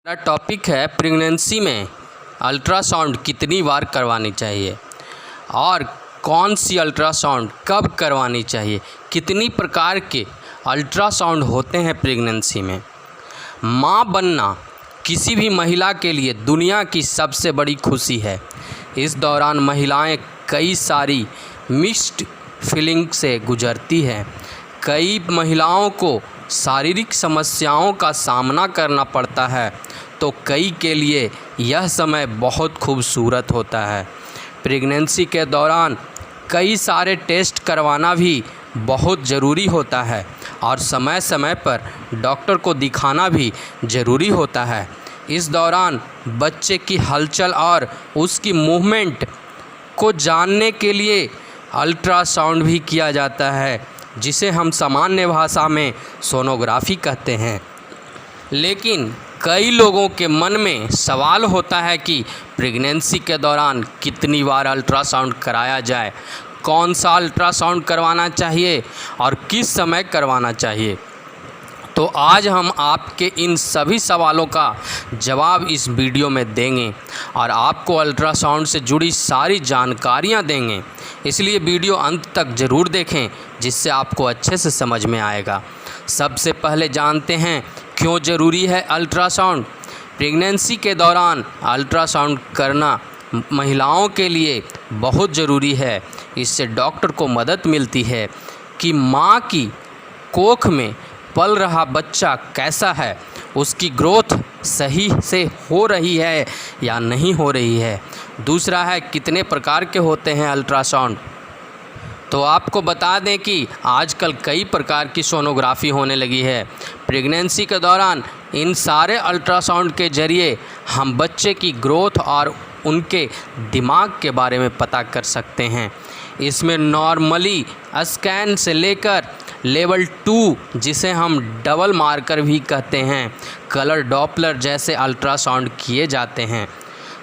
मेरा टॉपिक है प्रेगनेंसी में अल्ट्रासाउंड कितनी बार करवानी चाहिए और कौन सी अल्ट्रासाउंड कब करवानी चाहिए। कितनी प्रकार के अल्ट्रासाउंड होते हैं प्रेगनेंसी में। माँ बनना किसी भी महिला के लिए दुनिया की सबसे बड़ी खुशी है। इस दौरान महिलाएं कई सारी मिक्स्ड फीलिंग से गुजरती हैं। कई महिलाओं को शारीरिक समस्याओं का सामना करना पड़ता है, तो कई के लिए यह समय बहुत खूबसूरत होता है। प्रेगनेंसी के दौरान कई सारे टेस्ट करवाना भी बहुत ज़रूरी होता है और समय समय पर डॉक्टर को दिखाना भी ज़रूरी होता है। इस दौरान बच्चे की हलचल और उसकी मूवमेंट को जानने के लिए अल्ट्रासाउंड भी किया जाता है, जिसे हम सामान्य भाषा में सोनोग्राफी कहते हैं। लेकिन कई लोगों के मन में सवाल होता है कि प्रेगनेंसी के दौरान कितनी बार अल्ट्रासाउंड कराया जाए, कौन सा अल्ट्रासाउंड करवाना चाहिए और किस समय करवाना चाहिए। तो आज हम आपके इन सभी सवालों का जवाब इस वीडियो में देंगे और आपको अल्ट्रासाउंड से जुड़ी सारी जानकारियां देंगे। इसलिए वीडियो अंत तक ज़रूर देखें, जिससे आपको अच्छे से समझ में आएगा। सबसे पहले जानते हैं क्यों ज़रूरी है अल्ट्रासाउंड। प्रेगनेंसी के दौरान अल्ट्रासाउंड करना महिलाओं के लिए बहुत ज़रूरी है। इससे डॉक्टर को मदद मिलती है कि माँ की कोख में पल रहा बच्चा कैसा है, उसकी ग्रोथ सही से हो रही है या नहीं हो रही है। दूसरा है कितने प्रकार के होते हैं अल्ट्रासाउंड। तो आपको बता दें कि आजकल कई प्रकार की सोनोग्राफी होने लगी है। प्रेगनेंसी के दौरान इन सारे अल्ट्रासाउंड के ज़रिए हम बच्चे की ग्रोथ और उनके दिमाग के बारे में पता कर सकते हैं। इसमें नॉर्मली स्कैन से लेकर लेवल 2, जिसे हम डबल मार्कर भी कहते हैं, कलर डॉपलर जैसे अल्ट्रासाउंड किए जाते हैं।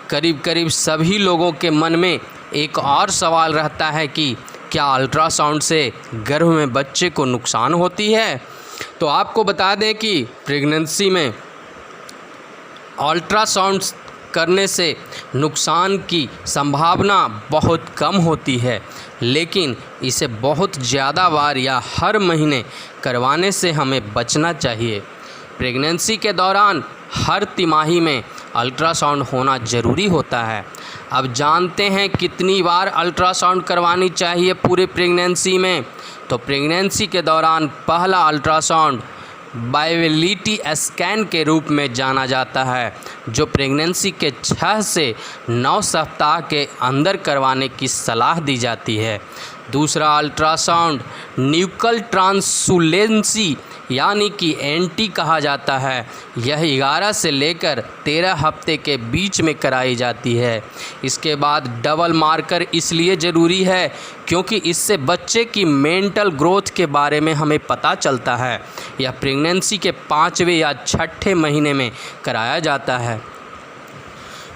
करीब करीब सभी लोगों के मन में एक और सवाल रहता है कि क्या अल्ट्रासाउंड से गर्भ में बच्चे को नुकसान होती है। तो आपको बता दें कि प्रेगनेंसी में अल्ट्रासाउंड करने से नुकसान की संभावना बहुत कम होती है, लेकिन इसे बहुत ज़्यादा बार या हर महीने करवाने से हमें बचना चाहिए। प्रेगनेंसी के दौरान हर तिमाही में अल्ट्रासाउंड होना ज़रूरी होता है। अब जानते हैं कितनी बार अल्ट्रासाउंड करवानी चाहिए पूरे प्रेगनेंसी में। तो प्रेगनेंसी के दौरान पहला अल्ट्रासाउंड वायबिलिटी स्कैन के रूप में जाना जाता है, जो प्रेगनेंसी के 6 से 9 सप्ताह के अंदर करवाने की सलाह दी जाती है। दूसरा अल्ट्रासाउंड न्यूकल ट्रांसुलेंसी यानी कि एनटी कहा जाता है। यह 11 से लेकर 13 हफ्ते के बीच में कराई जाती है। इसके बाद डबल मार्कर इसलिए ज़रूरी है क्योंकि इससे बच्चे की मेंटल ग्रोथ के बारे में हमें पता चलता है। यह प्रेगनेंसी के 5वें या 6ठे महीने में कराया जाता है।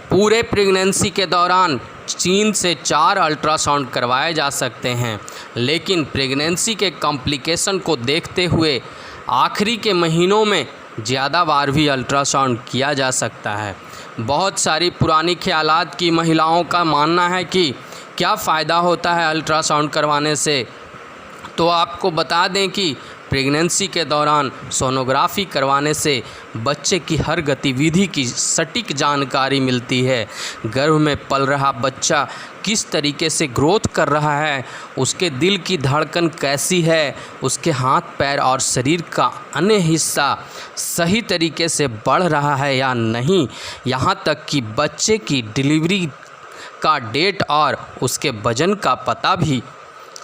पूरे प्रेगनेंसी के दौरान 3 से 4 अल्ट्रासाउंड करवाए जा सकते हैं, लेकिन प्रेगनेंसी के कॉम्प्लिकेशन को देखते हुए आखिरी के महीनों में ज़्यादा बार भी अल्ट्रासाउंड किया जा सकता है। बहुत सारी पुरानी ख्यालात की महिलाओं का मानना है कि क्या फ़ायदा होता है अल्ट्रासाउंड करवाने से। तो आपको बता दें कि प्रेगनेंसी के दौरान सोनोग्राफी करवाने से बच्चे की हर गतिविधि की सटीक जानकारी मिलती है। गर्भ में पल रहा बच्चा किस तरीके से ग्रोथ कर रहा है, उसके दिल की धड़कन कैसी है, उसके हाथ पैर और शरीर का अन्य हिस्सा सही तरीके से बढ़ रहा है या नहीं, यहाँ तक कि बच्चे की डिलीवरी का डेट और उसके वज़न का पता भी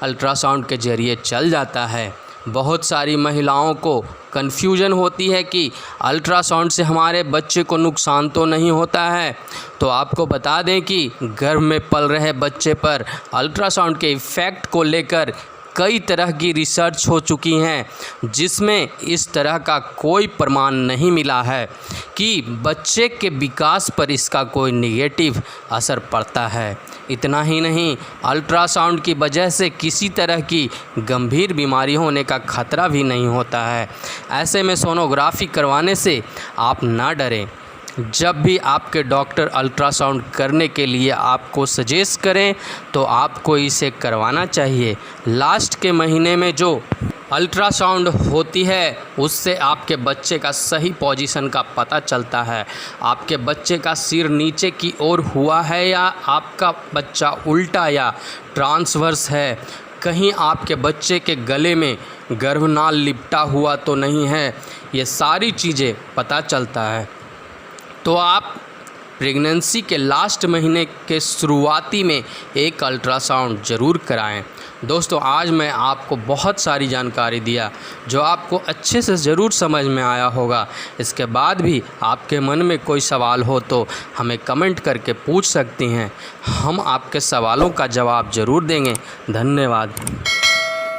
अल्ट्रासाउंड के ज़रिए चल जाता है। बहुत सारी महिलाओं को कन्फ्यूजन होती है कि अल्ट्रासाउंड से हमारे बच्चे को नुकसान तो नहीं होता है। तो आपको बता दें कि गर्भ में पल रहे बच्चे पर अल्ट्रासाउंड के इफ़ेक्ट को लेकर कई तरह की रिसर्च हो चुकी हैं, जिसमें इस तरह का कोई प्रमाण नहीं मिला है कि बच्चे के विकास पर इसका कोई नेगेटिव असर पड़ता है। इतना ही नहीं, अल्ट्रासाउंड की वजह से किसी तरह की गंभीर बीमारी होने का खतरा भी नहीं होता है। ऐसे में सोनोग्राफी करवाने से आप ना डरें। जब भी आपके डॉक्टर अल्ट्रासाउंड करने के लिए आपको सजेस्ट करें तो आपको इसे करवाना चाहिए। लास्ट के महीने में जो अल्ट्रासाउंड होती है उससे आपके बच्चे का सही पोजीशन का पता चलता है। आपके बच्चे का सिर नीचे की ओर हुआ है या आपका बच्चा उल्टा या ट्रांसवर्स है, कहीं आपके बच्चे के गले में गर्भनाल लिपटा हुआ तो नहीं है, ये सारी चीज़ें पता चलता है। तो आप प्रेगनेंसी के लास्ट महीने के शुरुआती में एक अल्ट्रासाउंड ज़रूर कराएं। दोस्तों, आज मैं आपको बहुत सारी जानकारी दिया जो आपको अच्छे से ज़रूर समझ में आया होगा। इसके बाद भी आपके मन में कोई सवाल हो तो हमें कमेंट करके पूछ सकती हैं, हम आपके सवालों का जवाब ज़रूर देंगे। धन्यवाद।